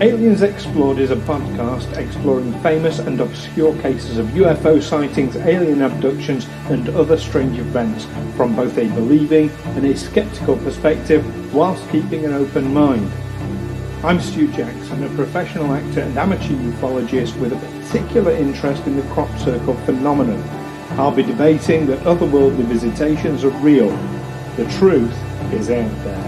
Aliens Explored is a podcast exploring famous and obscure cases of UFO sightings, alien abductions and other strange events from both a believing and a sceptical perspective whilst keeping an open mind. I'm Stu Jackson, a professional actor and amateur ufologist with a particular interest in the crop circle phenomenon. I'll be debating that otherworldly visitations are real. The truth is out there.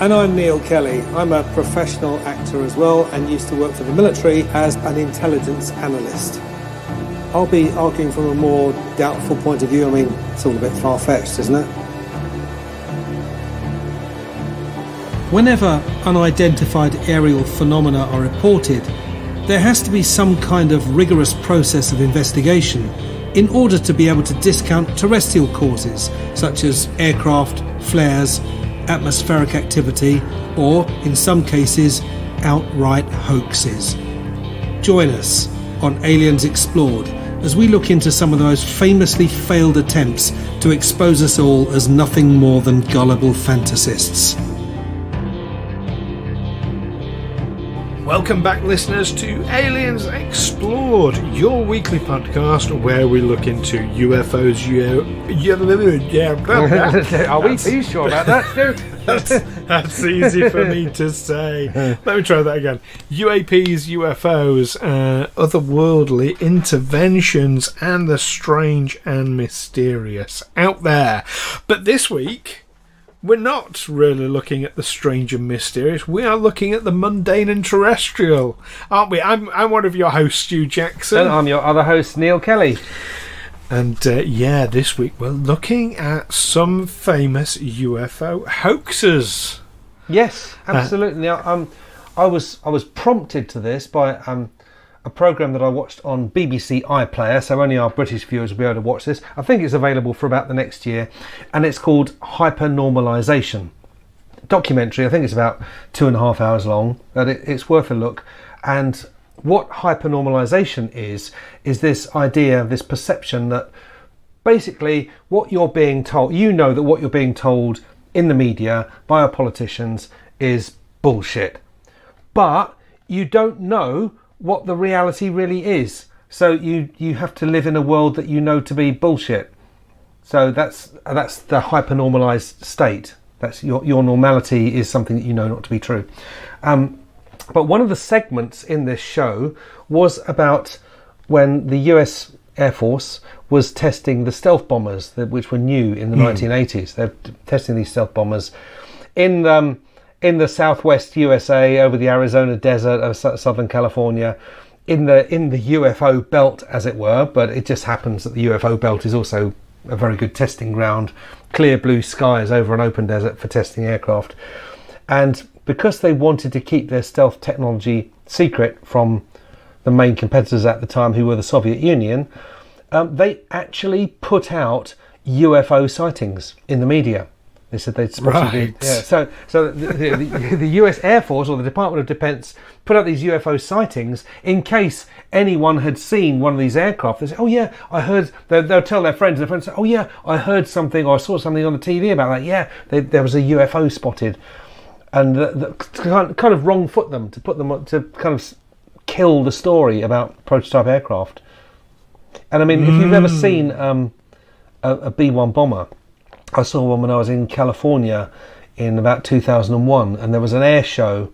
And I'm Neil Kelly. I'm a professional actor as well and used to work for the military as an intelligence analyst. I'll be arguing from a more doubtful point of view. I mean, it's all a bit far-fetched, isn't it? Whenever unidentified aerial phenomena are reported, there has to be some kind of rigorous process of investigation in order to be able to discount terrestrial causes such as aircraft, flares, atmospheric activity, or, in some cases, outright hoaxes. Join us on Aliens Explored as we look into some of the most famously failed attempts to expose us all as nothing more than gullible fantasists. Welcome back, listeners, to Aliens Explored, your weekly podcast where we look into UFOs. Are we sure about that? That's easy for me to say. Let me try that again. UAPs, UFOs, otherworldly interventions, and the strange and mysterious out there. But this week, we're not really looking at the strange and mysterious. We are looking at the mundane and terrestrial, aren't we? I'm one of your hosts, Stu Jackson. And I'm your other host, Neil Kelly. And this week we're looking at some famous UFO hoaxes. Yes, absolutely. Now, I was prompted to this by a programme that I watched on BBC iPlayer, so only our British viewers will be able to watch this. I think it's available for about the next year, and it's called Hypernormalization. Documentary, I think it's about 2.5 hours long, but it's worth a look. And what hypernormalization is this idea, this perception that basically what you're being told, you know that what you're being told in the media by our politicians is bullshit. But you don't know what the reality really is. So you have to live in a world that you know to be bullshit. So that's the hypernormalized state. That's your normality is something that you know not to be true. But one of the segments in this show was about when the US Air Force was testing the stealth bombers, which were new in the 1980s. They're testing these stealth bombers in the southwest USA, over the Arizona desert of Southern California, in the UFO belt, as it were. But it just happens that the UFO belt is also a very good testing ground. Clear blue skies over an open desert for testing aircraft. And because they wanted to keep their stealth technology secret from the main competitors at the time, who were the Soviet Union, they actually put out UFO sightings in the media. They said they'd spotted it. Yeah. So the US Air Force or the Department of Defense put out these UFO sightings in case anyone had seen one of these aircraft. They say, "Oh yeah, I heard." They'll tell their friends, and their friends say, "Oh yeah, I heard something or I saw something on the TV about that. Yeah, there was a UFO spotted," and kind of wrong foot them to kind of kill the story about prototype aircraft. And I mean, if you've ever seen a B-1 bomber. I saw one when I was in California in about 2001, and there was an air show.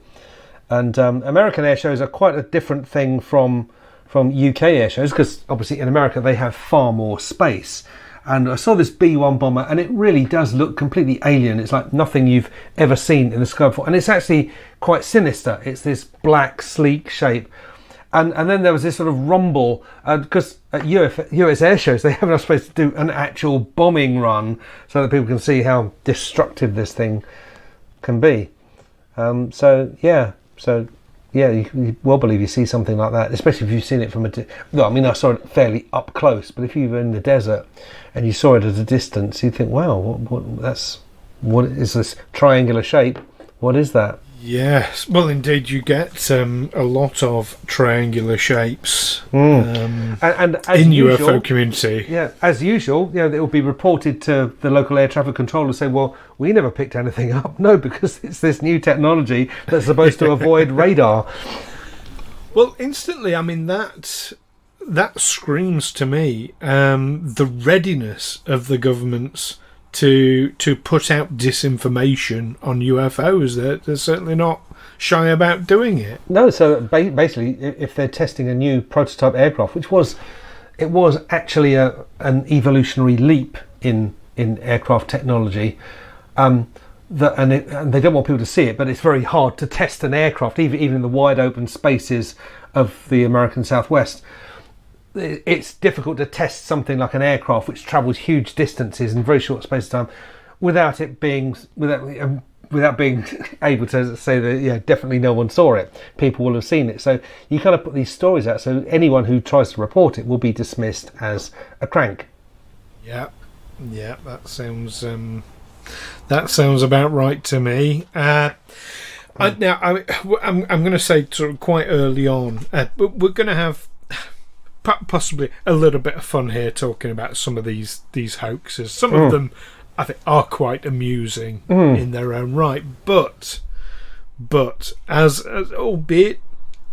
And American air shows are quite a different thing from UK air shows, because obviously in America they have far more space. And I saw this B-1 bomber, and it really does look completely alien. It's like nothing you've ever seen in the sky before. And it's actually quite sinister. It's this black, sleek shape. And then there was this sort of rumble, because at US air shows they have enough space to do an actual bombing run so that people can see how destructive this thing can be. So you well believe you see something like that, especially if you've seen it from I saw it fairly up close, but if you were in the desert and you saw it at a distance, you'd think, wow, what is this triangular shape? What is that? Yes, well, indeed, you get a lot of triangular shapes and as in usual, UFO community. Yeah, as usual, it will be reported to the local air traffic controller, say, "Well, we never picked anything up." No, because it's this new technology that's supposed to avoid radar. Well, instantly, I mean, that screams to me the readiness of the governments to put out disinformation on UFOs. They're certainly not shy about doing it. No, so basically, if they're testing a new prototype aircraft, it was actually an evolutionary leap in aircraft technology. And they don't want people to see it, but it's very hard to test an aircraft, even in the wide open spaces of the American Southwest. It's difficult to test something like an aircraft which travels huge distances in very short space of time without being able to say that definitely no one saw it. People will have seen it. So you kind of put these stories out, so anyone who tries to report it will be dismissed as a crank. Yeah, that sounds about right to me. I'm going to say sort of quite early on, but we're going to have possibly a little bit of fun here talking about some of these hoaxes. Some of them I think are quite amusing in their own right, but as albeit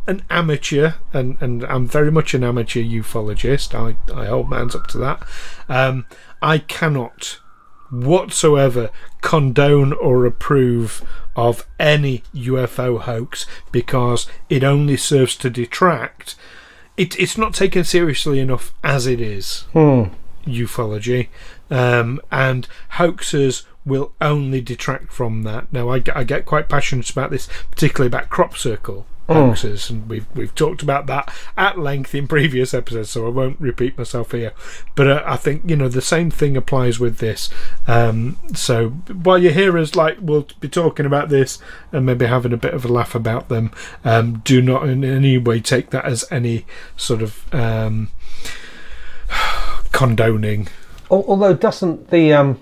an amateur, and I'm very much an amateur ufologist, I hold my hands up to that, I cannot whatsoever condone or approve of any UFO hoax, because it only serves to detract. It's not taken seriously enough as it is, ufology, and hoaxers will only detract from that. Now, I get quite passionate about this, particularly about crop circle hoaxes, and we've talked about that at length in previous episodes, so I won't repeat myself here. But I think the same thing applies with this. So while you hear us, we'll be talking about this and maybe having a bit of a laugh about them, do not in any way take that as any sort of condoning. Although doesn't the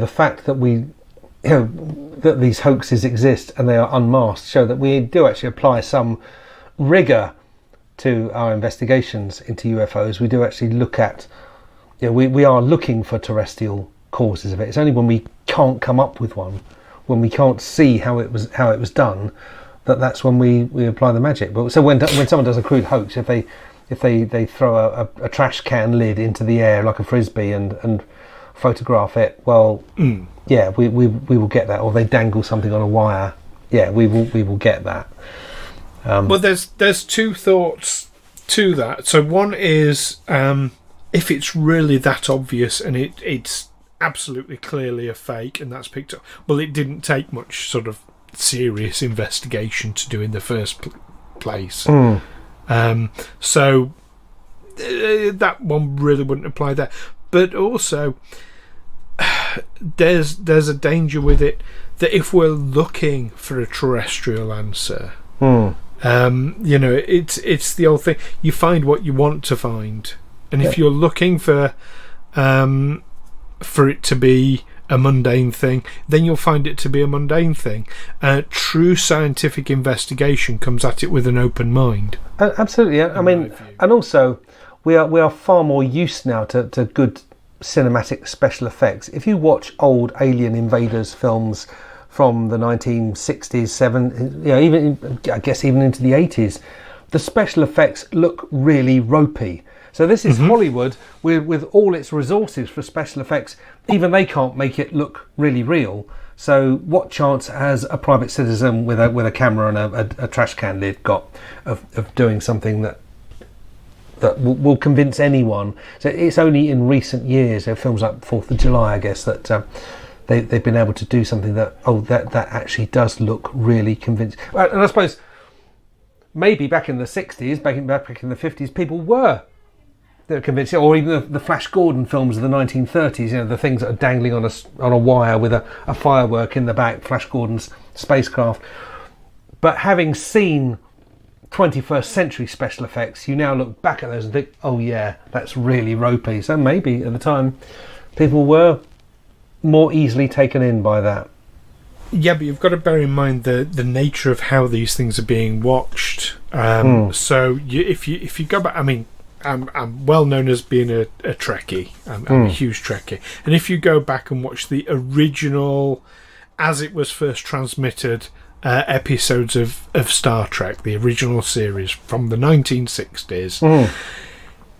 fact that that these hoaxes exist and they are unmasked show that we do actually apply some rigour to our investigations into UFOs? We do actually look at, we are looking for terrestrial causes of it. It's only when we can't come up with one, when we can't see how it was done, that's when we apply the magic. But so when someone does a crude hoax, if they throw a trash can lid into the air like a frisbee and photograph it, well, we will get that. Or they dangle something on a wire, we will get that. Well, there's two thoughts to that. So one is, if it's really that obvious and it's absolutely clearly a fake and that's picked up, well, it didn't take much sort of serious investigation to do in the first place. So that one really wouldn't apply there. But also, there's a danger with it that if we're looking for a terrestrial answer, it's the old thing. You find what you want to find, and if you're looking for it to be a mundane thing, then you'll find it to be a mundane thing. True scientific investigation comes at it with an open mind. Absolutely. I mean, and also we are far more used now to good cinematic special effects. If you watch old alien invaders films from the 1960s, 70s, even I guess even into the 80s, the special effects look really ropey. So this is Hollywood with all its resources for special effects. Even they can't make it look really real. So what chance has a private citizen with a camera and a trash can lid got of doing something that will convince anyone? So it's only in recent years, films like 4th of July, I guess, that they've been able to do something that actually does look really convincing. And I suppose maybe back in the 60s, back in the 50s, people were convinced, or even the Flash Gordon films of the 1930s, the things that are dangling on a wire with a firework in the back, Flash Gordon's spacecraft. But having seen 21st century special effects, you now look back at those and think, oh yeah, that's really ropey. So maybe at the time people were more easily taken in by that. Yeah, but you've got to bear in mind the nature of how these things are being watched. So if you go back, I mean, I'm well known as being a Trekkie. I'm a huge Trekkie, and if you go back and watch the original, as it was first transmitted, episodes of Star Trek, the original series from the 1960s.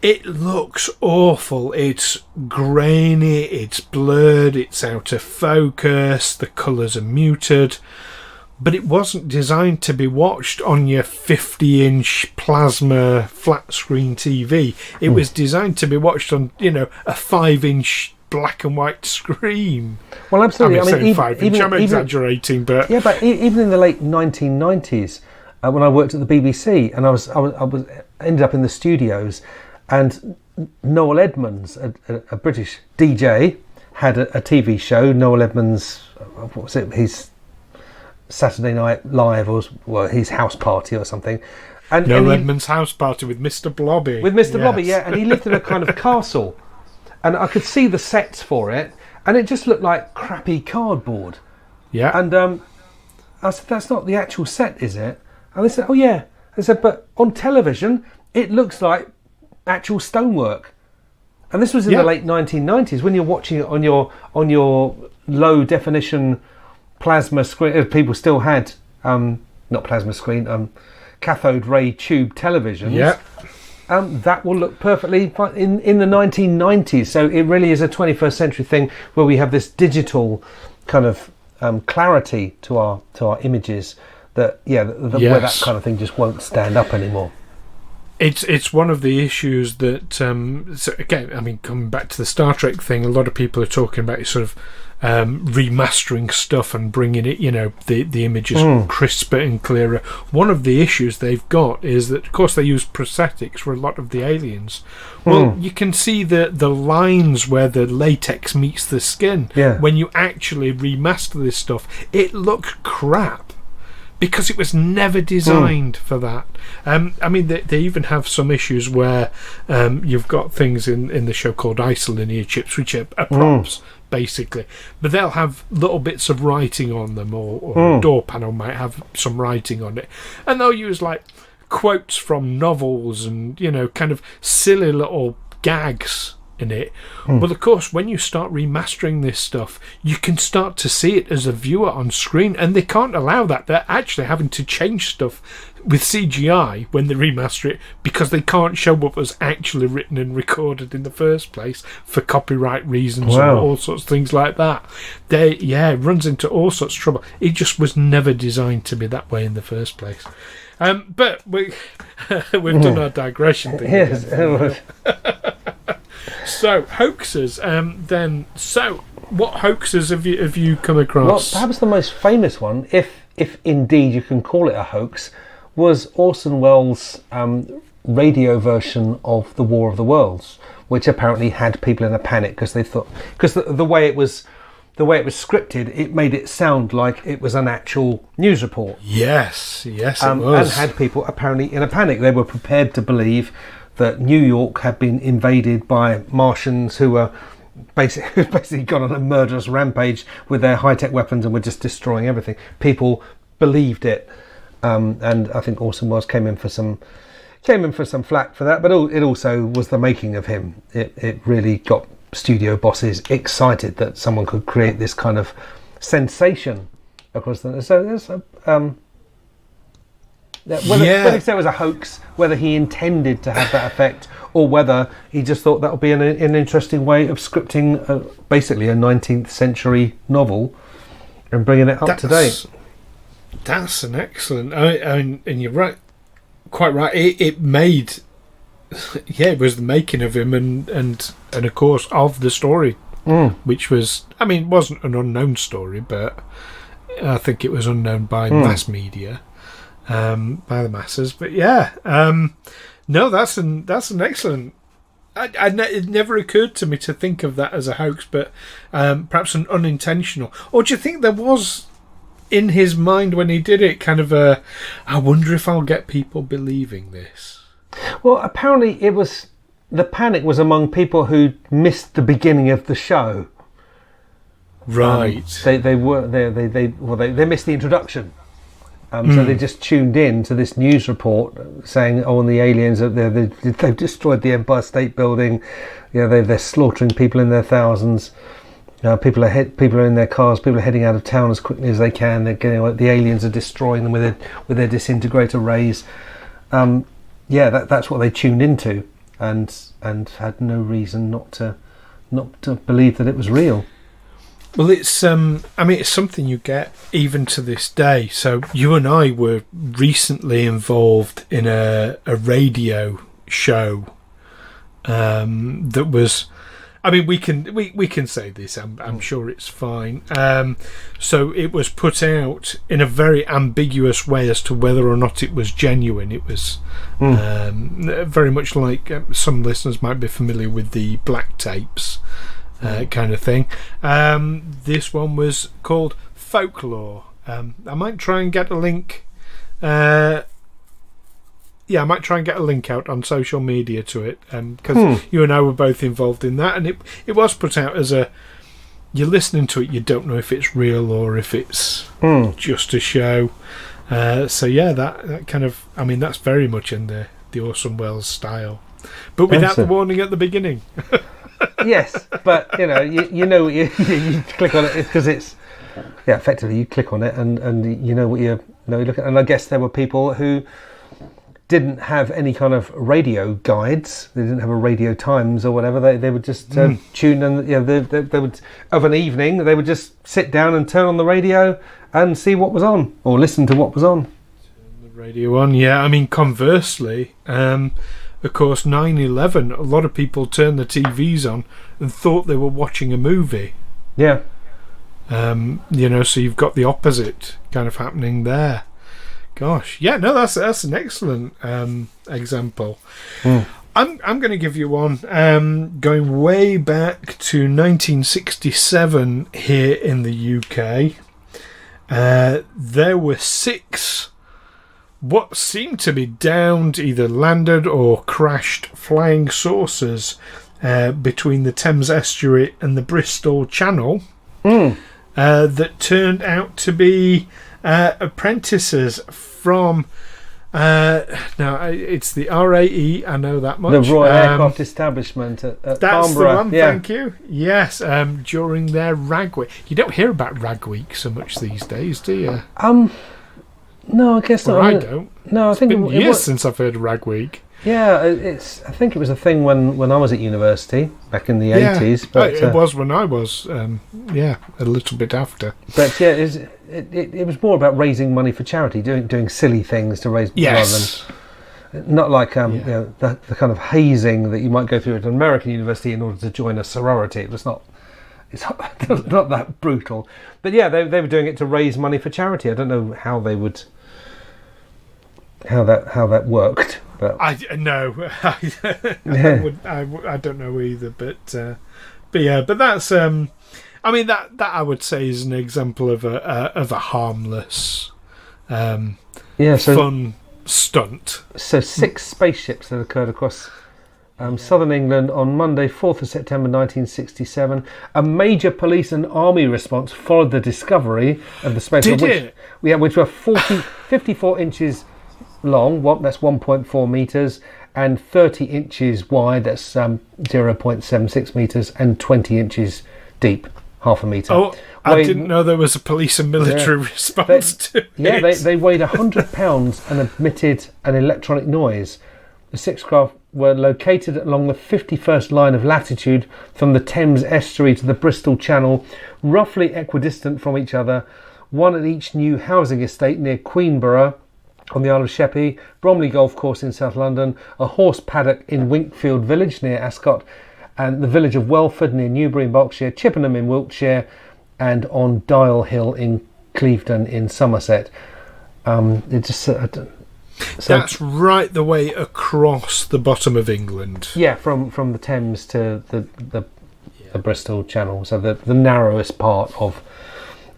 It looks awful. It's grainy, it's blurred, it's out of focus, the colours are muted. But it wasn't designed to be watched on your 50-inch plasma flat-screen TV. It was designed to be watched on, a 5-inch black and white screen. Well, absolutely. I mean, 5-inch. I'm exaggerating, but yeah, but even in the late 1990s, when I worked at the BBC, and I was ended up in the studios, and Noel Edmonds, a British DJ, had a TV show. Noel Edmonds, what was it? His Saturday Night Live, or his house party or something. And Edmonds' house party with Mr. Blobby. With Mr. Blobby, yeah, and he lived in a kind of castle, and I could see the sets for it, and it just looked like crappy cardboard. Yeah. And I said, "That's not the actual set, is it?" And they said, "Oh yeah." I said, "But on television, it looks like actual stonework." And this was in the late 1990s, when you're watching it on your low definition plasma screen. People still had not plasma screen, cathode ray tube televisions. Yeah. That will look perfectly fine in the 1990s. So it really is a 21st century thing where we have this digital kind of clarity to our images that where that kind of thing just won't stand up anymore. It's one of the issues that so again, I mean, coming back to the Star Trek thing, a lot of people are talking about sort of remastering stuff and bringing it, the images crisper and clearer. One of the issues they've got is that, of course, they use prosthetics for a lot of the aliens. Well, you can see the lines where the latex meets the skin. Yeah. When you actually remaster this stuff, it looks crap, because it was never designed for that. I mean, they even have some issues where you've got things in the show called isolinear chips, which are props, basically. But they'll have little bits of writing on them, or a door panel might have some writing on it. And they'll use, like, quotes from novels and, kind of silly little gags in it. But of course, when you start remastering this stuff, you can start to see it as a viewer on screen, and they can't allow that. They're actually having to change stuff with CGI when they remaster it, because they can't show what was actually written and recorded in the first place for copyright reasons. Wow. Or all sorts of things like that. It runs into all sorts of trouble. It just was never designed to be that way in the first place. But we've done our digression thing. Yes. Again. So, hoaxes, then. So, what hoaxes have you come across? Well, perhaps the most famous one, if indeed you can call it a hoax, was Orson Welles' radio version of The War of the Worlds, which apparently had people in a panic because they thought, because the way it was scripted, it made it sound like it was an actual news report. Yes, it was. And had people apparently in a panic. They were prepared to believe that New York had been invaded by Martians who were basically gone on a murderous rampage with their high-tech weapons and were just destroying everything. People believed it, and I think Orson Welles came in for some flack for that. But it also was the making of him. It really got studio bosses excited that someone could create this kind of sensation across the. So there's whether it was a hoax, whether he intended to have that effect, or whether he just thought that would be an interesting way of scripting basically a 19th century novel and bringing it up to date. That's an excellent. And you're right, quite right. It made, it was the making of him, and of course of the story, which was, I mean, it wasn't an unknown story, but I think it was unknown by mass media. By the masses, but no, that's an excellent. It never occurred to me to think of that as a hoax, but perhaps an unintentional. Or do you think there was in his mind when he did it kind of a, I wonder if I'll get people believing this? Well, apparently the panic was among people who missed the beginning of the show. Right. They missed the introduction. So they just tuned in to this news report saying, "Oh, and the aliens they've destroyed the Empire State Building. They're slaughtering people in their thousands." People are in their cars. People are heading out of town as quickly as they can. They're getting, the aliens are destroying them with their disintegrator rays. That's what they tuned into, and had no reason not to believe that it was real. Well, it's it's something you get even to this day. So you and I were recently involved in a radio show that was. I mean, we can say this. I'm sure it's fine. So it was put out in a very ambiguous way as to whether or not it was genuine. It was very much like some listeners might be familiar with the black tapes kind of thing. This one was called Folklore. I might try and get a link. I might try and get a link out on social media to it, because you and I were both involved in that, and it was put out as you're listening to it, you don't know if it's real or if it's just a show. That kind of, that's very much in the Orson Welles style, but without the warning at the beginning. Yes, but you click on it because it's effectively you click on it and you know what you look at, and I guess there were people who didn't have any kind of radio guides. They didn't have a Radio Times or whatever. They would just tune and they would, of an evening, they would just sit down and turn on the radio and see what was on, or listen to what was on. Turn the radio on, yeah. Conversely, of course, 9/11. A lot of people turned the TVs on and thought they were watching a movie. Yeah. So you've got the opposite kind of happening there. Gosh, yeah, no, that's an excellent example. I'm going to give you one going way back to 1967 here in the UK. There were 6 what seemed to be downed, either landed or crashed flying saucers between the Thames Estuary and the Bristol Channel that turned out to be apprentices from it's the RAE, I know that much. The Royal Aircraft Establishment at that's Farnborough. The one, thank you. Yes, during their Rag Week. You don't hear about Rag Week so much these days, do you? No, I guess not. I don't. No, I think it's been years since I've heard of Rag Week. Yeah, I think it was a thing when I was at university back in the 80s. But it was when I was, a little bit after. But yeah, it was more about raising money for charity, doing silly things to raise yes. rather than not like the kind of hazing that you might go through at an American university in order to join a sorority. It's not that brutal. But yeah, they were doing it to raise money for charity. I don't know how they would. How that worked, but I don't know either. But that's that I would say is an example of a harmless fun stunt. So 6 spaceships that occurred across southern England on Monday, 4th of September 1967. A major police and army response followed the discovery of the spaceship, which were 54 inches long, that's 1.4 metres, and 30 inches wide, that's 0.76 metres, and 20 inches deep, half a metre. Oh, I didn't know there was a police and military response to it. Yeah, they weighed 100 pounds and emitted an electronic noise. The 6 craft were located along the 51st line of latitude from the Thames Estuary to the Bristol Channel, roughly equidistant from each other, one at each new housing estate near Queenborough on the Isle of Sheppey, Bromley Golf Course in South London, a horse paddock in Winkfield Village near Ascot, and the village of Welford near Newbury in Berkshire, Chippenham in Wiltshire, and on Dial Hill in Clevedon in Somerset. That's right the way across the bottom of England. Yeah, from the Thames to the Bristol Channel, so the narrowest part of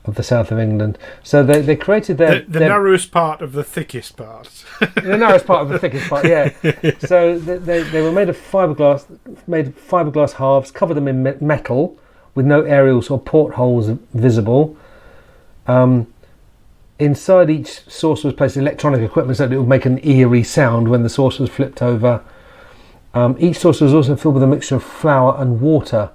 the south of England. So they created their narrowest part of the thickest part. The narrowest part of the thickest part, yeah. So they were made of fiberglass halves, covered them in metal with no aerials or portholes visible. Inside each saucer was placed electronic equipment so that it would make an eerie sound when the saucer was flipped over. Each saucer was also filled with a mixture of flour and water.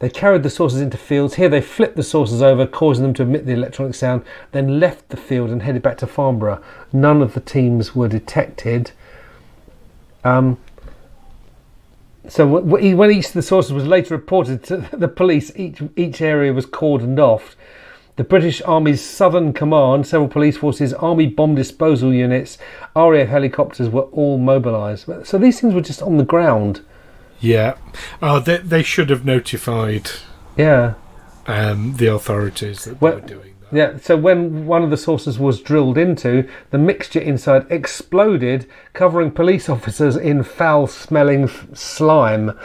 They carried the sources into fields. Here they flipped the sources over, causing them to emit the electronic sound, then left the field and headed back to Farnborough. None of the teams were detected. So when each of the sources was later reported to the police, each area was cordoned off. The British Army's Southern Command, several police forces, Army bomb disposal units, RAF helicopters were all mobilised. So these things were just on the ground. Yeah. Oh, they should have notified. Yeah. The authorities that they were doing that. Yeah. So when one of the sources was drilled into, the mixture inside exploded, covering police officers in foul-smelling slime.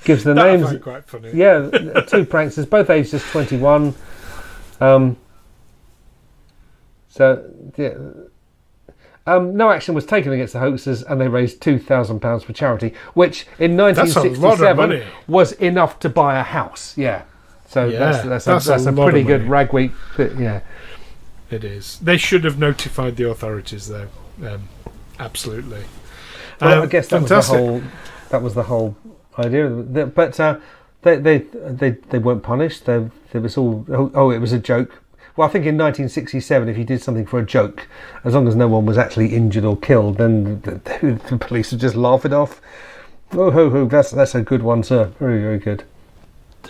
Gives the names. I find quite funny. Yeah, two pranksters, both ages 21. No action was taken against the hoaxers, and they raised £2,000 for charity, which in 1967 was enough to buy a house. Yeah, so that's a pretty good ragweed. Yeah, it is. They should have notified the authorities, though. Absolutely. Well, I guess that was the whole idea. But they weren't punished. There was all. It was a joke. Well, I think in 1967, if you did something for a joke, as long as no one was actually injured or killed, then the police would just laugh it off. Oh, ho, ho, that's a good one, sir. Very, very good.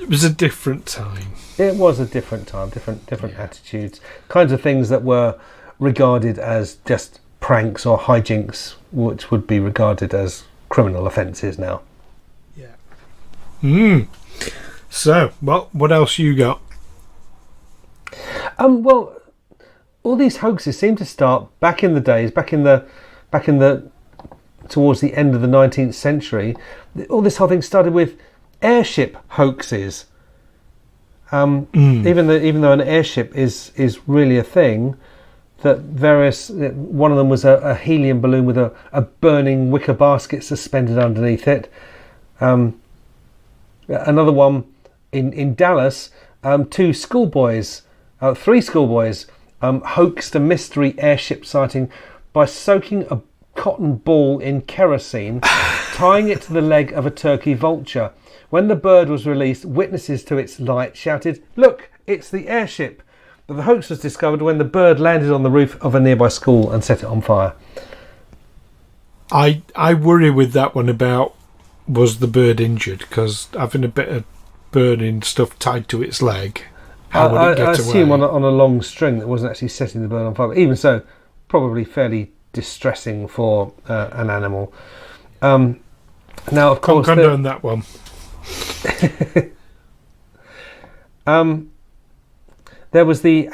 It was a different time. It was a different time, different attitudes, kinds of things that were regarded as just pranks or hijinks, which would be regarded as criminal offences now. Yeah. So, well, what else you got? Well, all these hoaxes seem to start back in the days, towards the end of the 19th century. All this whole thing started with airship hoaxes. Even though an airship is really a thing, that one of them was a helium balloon with a burning wicker basket suspended underneath it. Another one in Dallas, three schoolboys hoaxed a mystery airship sighting by soaking a cotton ball in kerosene, tying it to the leg of a turkey vulture. When the bird was released, witnesses to its light shouted, "Look, it's the airship!" But the hoax was discovered when the bird landed on the roof of a nearby school and set it on fire. I worry with that one about, was the bird injured? Because having a bit of burning stuff tied to its leg, how would it get away? I assume on a long string that wasn't actually setting the bird on fire. But even so, probably fairly distressing for an animal. Now, of course, can't condone that one. There was the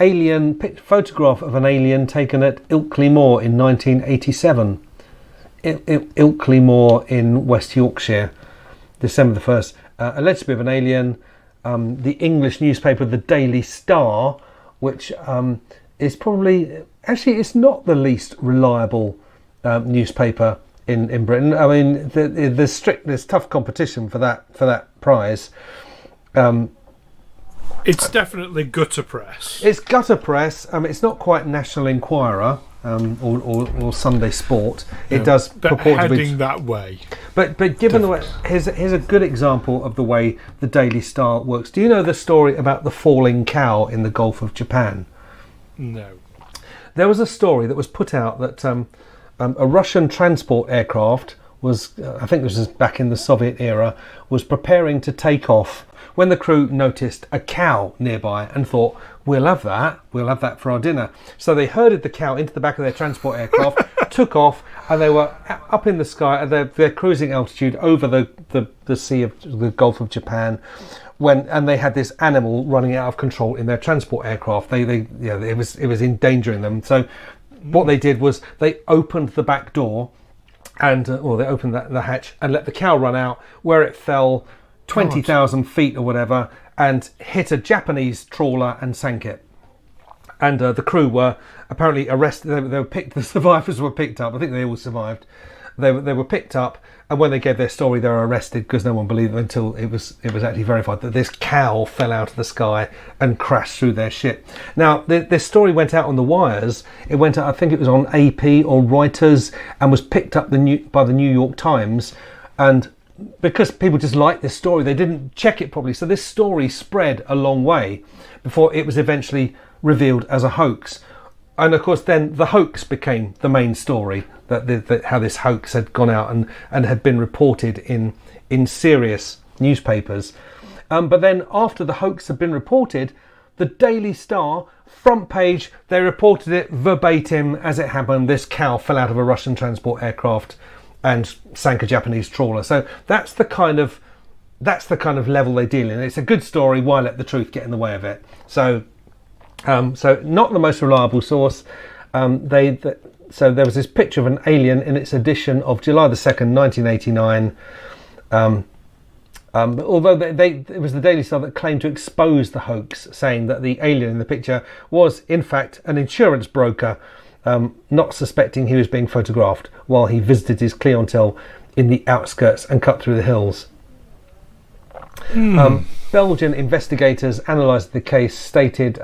photograph of an alien taken at Ilkley Moor in 1987. Ilkley Moor in West Yorkshire, December the 1st. Alleged to be of an alien. The English newspaper The Daily Star, which is probably... Actually, it's not the least reliable newspaper in Britain. I mean, there's tough competition for that prize. It's definitely gutter press. It's gutter press. It's not quite National Enquirer or Sunday Sport. It does purport heading to be that way. But given the way, here's a good example of the way the Daily Star works. Do you know the story about the falling cow in the Gulf of Japan? No. There was a story that was put out that a Russian transport aircraft was, I think this was back in the Soviet era, was preparing to take off when the crew noticed a cow nearby and thought, we'll have that for our dinner. So they herded the cow into the back of their transport aircraft, took off, and they were up in the sky at their cruising altitude over the sea of the Gulf of Japan, and they had this animal running out of control in their transport aircraft. It was endangering them. So what they did was they opened the back door, and they opened the hatch and let the cow run out, where it fell 20,000 feet or whatever, and hit a Japanese trawler and sank it. And the crew were apparently arrested. They were picked. The survivors were picked up. I think they all survived. They were picked up, and when they gave their story, they were arrested because no one believed them until it was actually verified that this cow fell out of the sky and crashed through their ship. Now, this story went out on the wires. It went out, I think it was on AP or Reuters, and was picked up by the New York Times. And because people just liked this story, they didn't check it properly. So this story spread a long way before it was eventually revealed as a hoax. And of course, then the hoax became the main story, that how this hoax had gone out and had been reported in serious newspapers. But then after the hoax had been reported, the Daily Star, front page, they reported it verbatim as it happened. This cow fell out of a Russian transport aircraft and sank a Japanese trawler. So that's the kind of level they deal in. It's a good story. Why let the truth get in the way of it? So not the most reliable source. So there was this picture of an alien in its edition of July the 2nd, 1989. Although it was the Daily Star that claimed to expose the hoax, saying that the alien in the picture was in fact an insurance broker, not suspecting he was being photographed while he visited his clientele in the outskirts and cut through the hills. Belgian investigators analysed the case, stated,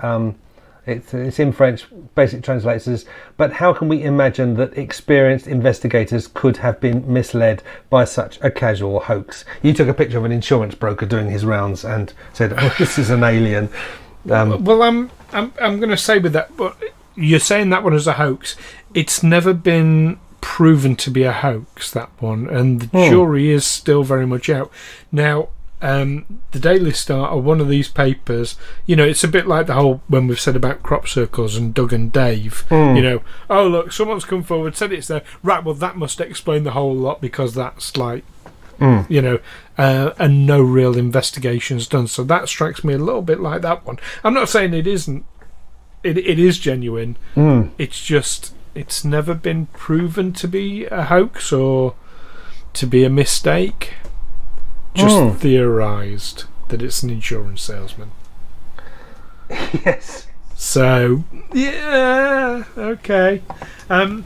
it's in French, basic translates as, but how can we imagine that experienced investigators could have been misled by such a casual hoax? You took a picture of an insurance broker doing his rounds and said, oh, this is an alien. Well, I'm going to say with that, but you're saying that one is a hoax. It's never been proven to be a hoax, that one, and the jury is still very much out. Now, the Daily Star are one of these papers, it's a bit like the whole, when we've said about crop circles and Doug and Dave, oh look, someone's come forward, said it's there, right, well that must explain the whole lot, because that's like, and no real investigation's done. So that strikes me a little bit like that one. I'm not saying it isn't, it is genuine, it's just, it's never been proven to be a hoax or to be a mistake. Just theorised that it's an insurance salesman. Yes. So, yeah, okay. I'm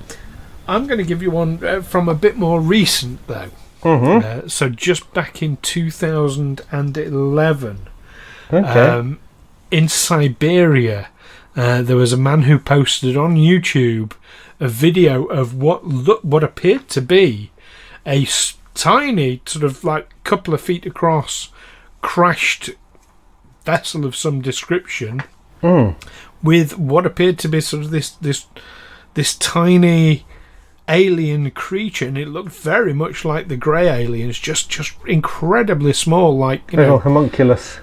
going to give you one from a bit more recent, though. So just back in 2011, in Siberia, there was a man who posted on YouTube a video of what appeared to be a tiny, sort of like couple of feet across, crashed vessel of some description, with what appeared to be sort of this tiny alien creature, and it looked very much like the grey aliens, just incredibly small, like homunculus.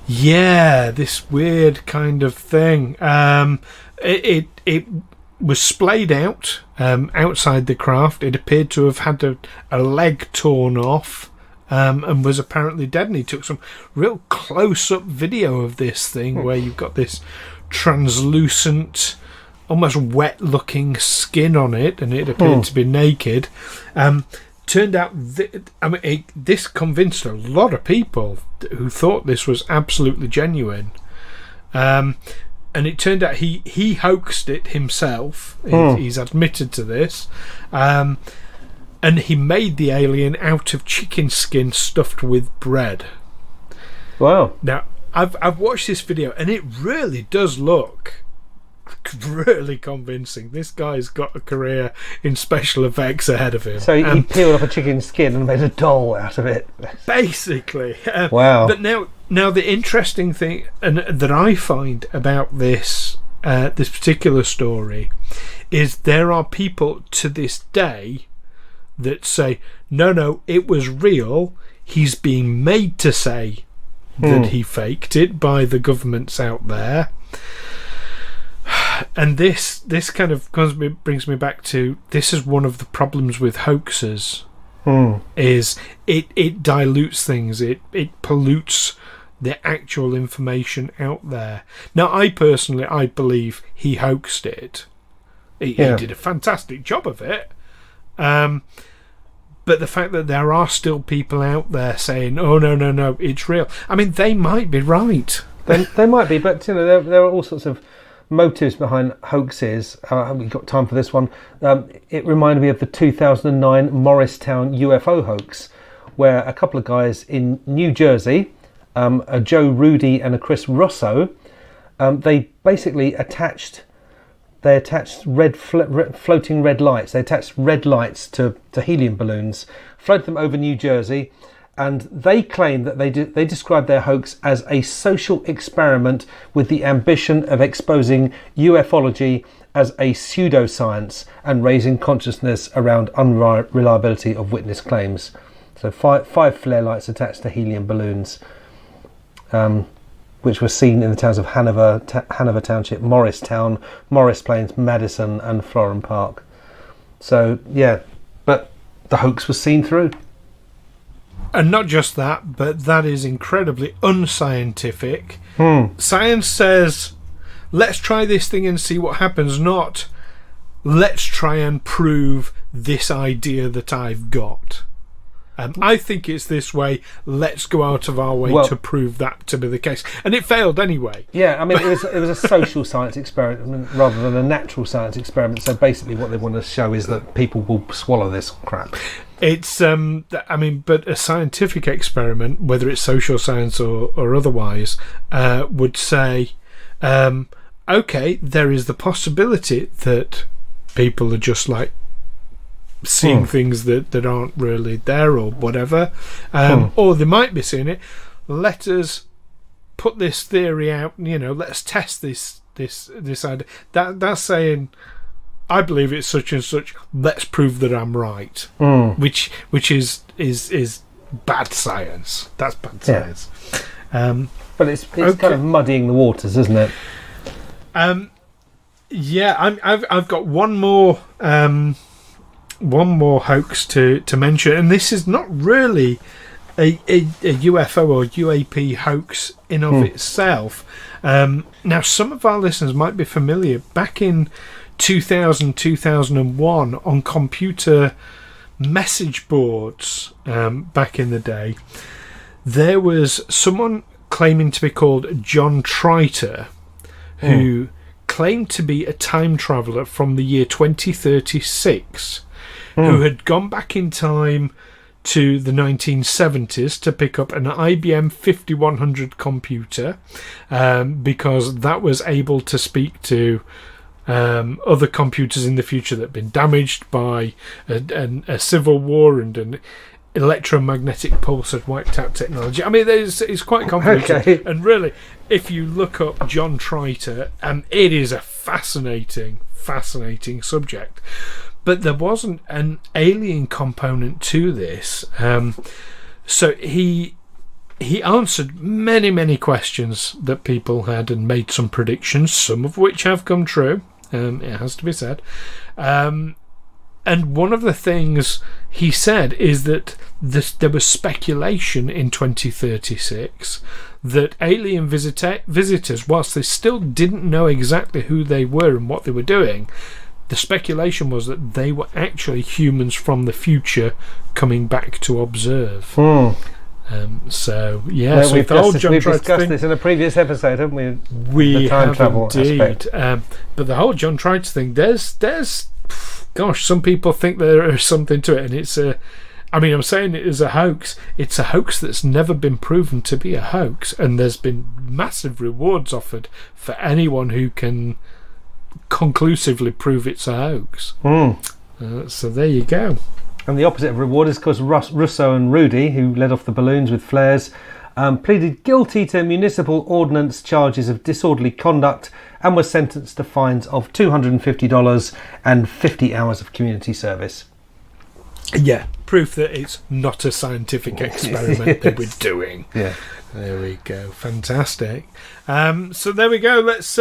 Yeah, this weird kind of thing. It was splayed out outside the craft. It appeared to have had a leg torn off, and was apparently dead. And he took some real close-up video of this thing where you've got this translucent, almost wet-looking skin on it, and it appeared to be naked. Turned out, this convinced a lot of people who thought this was absolutely genuine. And it turned out he hoaxed it himself. He's admitted to this. And he made the alien out of chicken skin stuffed with bread. Wow. Now, I've watched this video, and it really does look really convincing. This guy's got a career in special effects ahead of him. So he peeled off a chicken skin and made a doll out of it. Basically. Wow. But now the interesting thing that I find about this particular story is there are people to this day that say, no, it was real. He's being made to say that he faked it by the governments out there. And this kind of brings me back to, this is one of the problems with hoaxes, is it dilutes things, it pollutes the actual information out there. Now, I believe he hoaxed it. He did a fantastic job of it. But the fact that there are still people out there saying, oh, no, it's real. I mean, they might be right. They might be, but there are all sorts of motives behind hoaxes. We've got time for this one. It reminded me of the 2009 Morristown UFO hoax, where a couple of guys in New Jersey, a Joe Rudy and a Chris Russo, they basically attached they attached floating red lights. They attached red lights to helium balloons, floated them over New Jersey, and they claim that they described their hoax as a social experiment with the ambition of exposing ufology as a pseudoscience and raising consciousness around unreliability of witness claims. So five flare lights attached to helium balloons, which were seen in the towns of Hanover Township, Morristown, Morris Plains, Madison and Florham Park. So, yeah, but the hoax was seen through. And not just that, but that is incredibly unscientific. Science says, let's try this thing and see what happens, not let's try and prove this idea that I've got. I think it's this way. Let's go out of our way to prove that to be the case, and it failed anyway. Yeah, I mean, it was a social science experiment rather than a natural science experiment. So basically, what they want to show is that people will swallow this crap. It's I mean, but a scientific experiment, whether it's social science or otherwise, would say, okay, there is the possibility that people are just like seeing things that aren't really there or whatever, or they might be seeing it. Let us put this theory out, let's test this idea. That's saying, I believe it's such and such, let's prove that I'm right, which is bad science. That's bad science. But it's kind of muddying the waters, isn't it? Yeah, I've got one more hoax to mention, and this is not really a UFO or UAP hoax in of itself. Now, some of our listeners might be familiar. Back in 2001, on computer message boards, back in the day, there was someone claiming to be called John Triter, who claimed to be a time traveller from the year 2036, who had gone back in time to the 1970s to pick up an IBM 5100 computer, because that was able to speak to other computers in the future that had been damaged by a civil war, and an electromagnetic pulse had wiped out technology. I mean, it's quite complicated. Okay. And really, if you look up John Triter, it is a fascinating subject. But there wasn't an alien component to this. So he answered many questions that people had and made some predictions, some of which have come true. It has to be said. And one of the things he said is that there was speculation in 2036 that alien visitors, whilst they still didn't know exactly who they were and what they were doing, the speculation was that they were actually humans from the future coming back to observe. So we've discussed this in a previous episode, haven't we? We have indeed. But the whole John Triter thing, there's gosh, some people think there is something to it, and I'm saying it is a hoax. It's a hoax that's never been proven to be a hoax, and there's been massive rewards offered for anyone who can conclusively prove it's a hoax. So there you go. And the opposite of reward is, of course, Russo and Rudy, who led off the balloons with flares, pleaded guilty to municipal ordnance charges of disorderly conduct and was sentenced to fines of $250 and 50 hours of community service. Yeah, proof that it's not a scientific experiment that we're doing. Yeah. There we go. Fantastic. So there we go. Let's.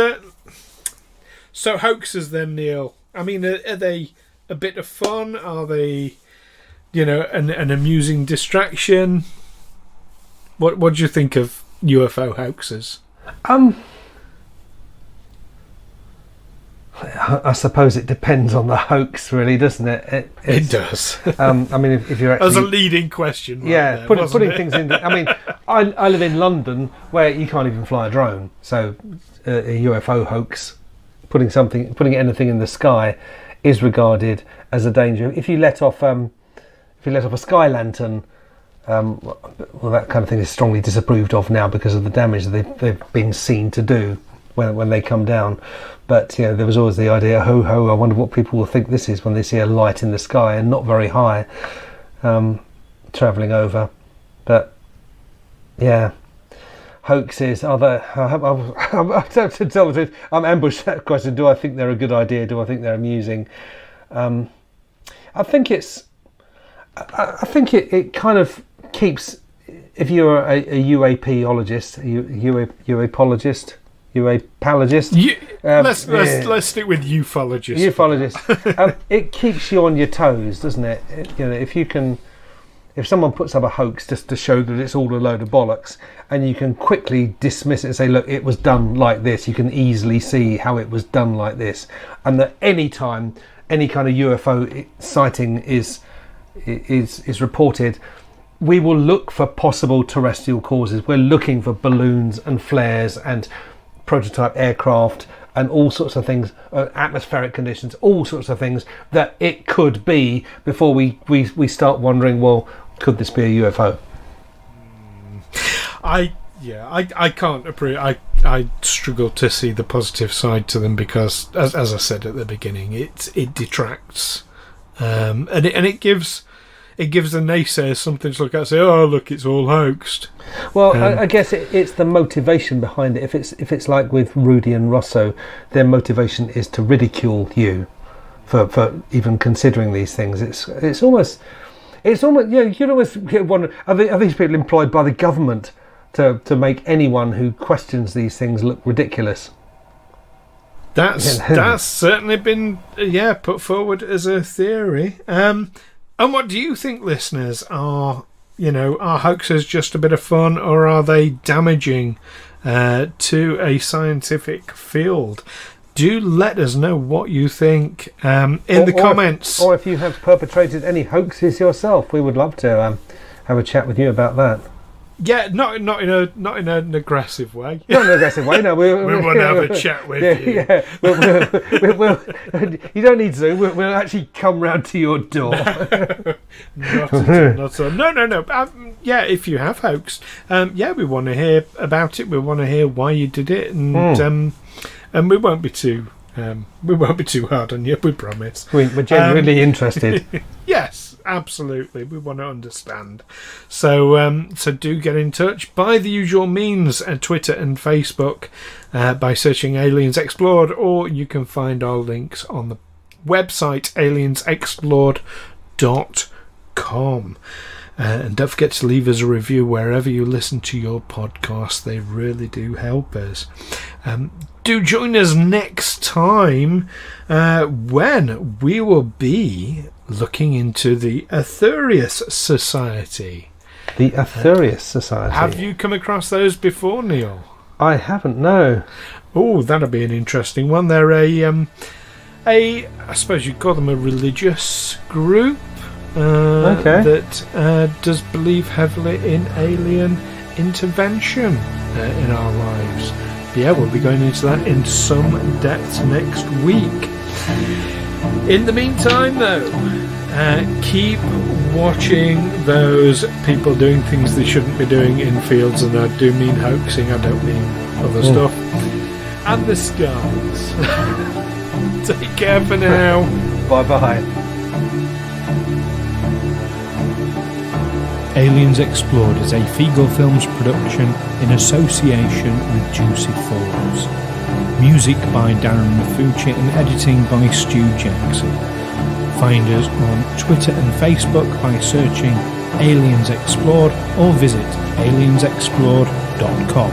So hoaxes then, Neil. I mean, are they a bit of fun? Are they, an amusing distraction? What do you think of UFO hoaxes? I suppose it depends on the hoax, really, doesn't it? It does. I mean, if you're actually... As a leading question. Right putting things in... I mean, I live in London, where you can't even fly a drone. So a UFO hoax, putting anything in the sky is regarded as a danger. If you let off a sky lantern, well, that kind of thing is strongly disapproved of now because of the damage that they've been seen to do when they come down. But there was always the idea, ho ho, I wonder what people will think this is when they see a light in the sky and not very high, travelling over. But yeah, hoaxes are there? I have to tell the truth, I'm ambushed that question. Do I think they're a good idea? Do I think they're amusing? I think it kind of keeps, if you're a UAPologist, let's stick with ufologist. Ufologist. It keeps you on your toes, doesn't it? If someone puts up a hoax just to show that it's all a load of bollocks, and you can quickly dismiss it and say, look, it was done like this, you can easily see how it was done like this, and that any time any kind of UFO sighting is reported, we will look for possible terrestrial causes. We're looking for balloons and flares and prototype aircraft and all sorts of things, atmospheric conditions, all sorts of things that it could be before we start wondering, well, could this be a UFO? I can't approve. I struggle to see the positive side to them because, as I said at the beginning, it detracts, and it gives the naysayers something to look at and say, oh look, it's all hoaxed. Well, I guess it's the motivation behind it. If it's like with Rudy and Rosso, their motivation is to ridicule you for even considering these things. It's almost you'd almost wonder, are these people employed by the government to make anyone who questions these things look ridiculous? That's certainly been put forward as a theory. And what do you think, listeners? Are hoaxes just a bit of fun, or are they damaging to a scientific field? Do let us know what you think in the comments. Or if you have perpetrated any hoaxes yourself, we would love to have a chat with you about that. Yeah, not in an aggressive way. Not in an aggressive way. No, we want to have a chat with you. Yeah, you don't need to. We'll actually come round to your door. Not at all. No. If you have hoaxed, we want to hear about it. We want to hear why you did it, and we won't be too hard on you. We promise. We're genuinely interested. Yes, absolutely. We want to understand. So do get in touch by the usual means, Twitter and Facebook, by searching Aliens Explored, or you can find our links on the website aliensexplored.com. And don't forget to leave us a review wherever you listen to your podcast. They really do help us. Do join us next time when we will be looking into the Arthurius Society. The Arthurius Society. Have you come across those before, Neil? I haven't, no. Oh, that'll be an interesting one. They're I suppose you'd call them a religious group. That does believe heavily in alien intervention in our lives. Yeah, we'll be going into that in some depth next week. In the meantime, though, keep watching those people doing things they shouldn't be doing in fields, and I do mean hoaxing, I don't mean other stuff. And the skies. Take care for now. Bye-bye. Aliens Explored is a Feagle Films production in association with Juicy Falls. Music by Darren Mafucci and editing by Stu Jackson. Find us on Twitter and Facebook by searching Aliens Explored, or visit aliensexplored.com.